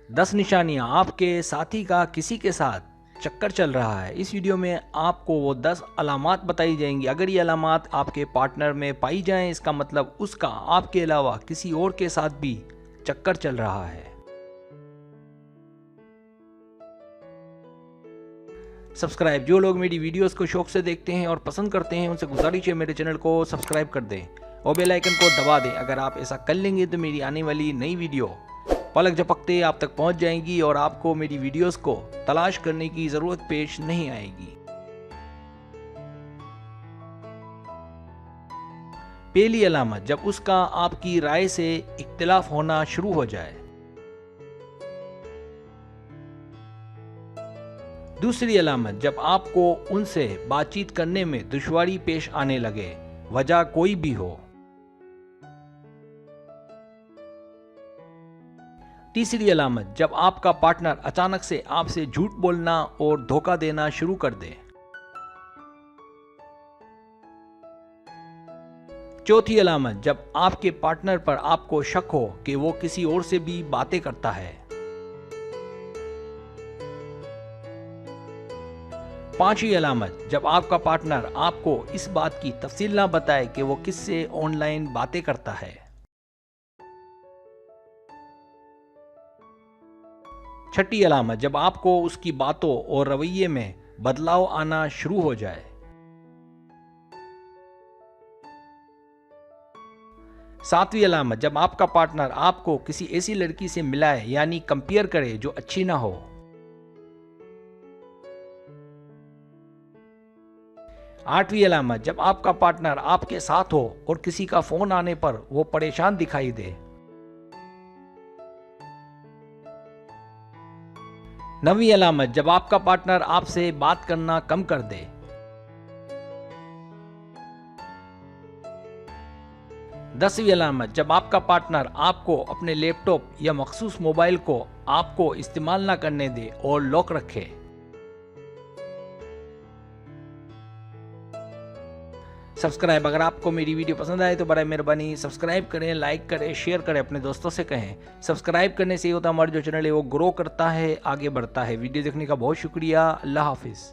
10 निशानियां आपके साथी का किसी के साथ चक्कर चल रहा है। इस वीडियो में आपको वो 10 अलामात बताई जाएंगी। अगर ये अलामात आपके पार्टनर में पाई जाएं, इसका मतलब उसका आपके अलावा किसी और के साथ भी चक्कर चल रहा है। सब्सक्राइब, जो लोग मेरी वीडियोस को शौक से देखते हैं और पसंद करते हैं उनसे गुजारिश है मेरे चैनल को सब्सक्राइब कर दें और बेल आइकन को दबा दें। अगर आप ऐसा कर लेंगे तो मेरी आने वाली नई वीडियो पलक झपकते आप तक पहुंच जाएंगी और आपको मेरी वीडियोस को तलाश करने की जरूरत पेश नहीं आएगी। पहली अलामत, जब उसका आपकी राय से इख्तिलाफ होना शुरू हो जाए। दूसरी अलामत, जब आपको उनसे बातचीत करने में दुश्वारी पेश आने लगे, वजह कोई भी हो। तीसरी अलामत, जब आपका पार्टनर अचानक से आपसे झूठ बोलना और धोखा देना शुरू कर दे। चौथी अलामत, जब आपके पार्टनर पर आपको शक हो कि वो किसी और से भी बातें करता है। पांचवी अलामत, जब आपका पार्टनर आपको इस बात की तफसील ना बताए कि वो किससे ऑनलाइन बातें करता है। छठी अलामत, जब आपको उसकी बातों और रवैये में बदलाव आना शुरू हो जाए। सातवीं अलामत, जब आपका पार्टनर आपको किसी ऐसी लड़की से मिलाए यानी कंपेयर करे जो अच्छी ना हो। आठवीं अलामत, जब आपका पार्टनर आपके साथ हो और किसी का फोन आने पर वो परेशान दिखाई दे। नवीं अलामत, जब आपका पार्टनर आपसे बात करना कम कर दे। 10वीं अलामत, जब आपका पार्टनर आपको अपने लैपटॉप या मखसूस मोबाइल को आपको इस्तेमाल ना करने दे और लॉक रखे। सब्सक्राइब, अगर आपको मेरी वीडियो पसंद आए तो बड़ा मेहरबानी सब्सक्राइब करें, लाइक करें, शेयर करें, अपने दोस्तों से कहें। सब्सक्राइब करने से ये होता है हमारा जो चैनल है वो ग्रो करता है, आगे बढ़ता है। वीडियो देखने का बहुत शुक्रिया। अल्लाह हाफिज़।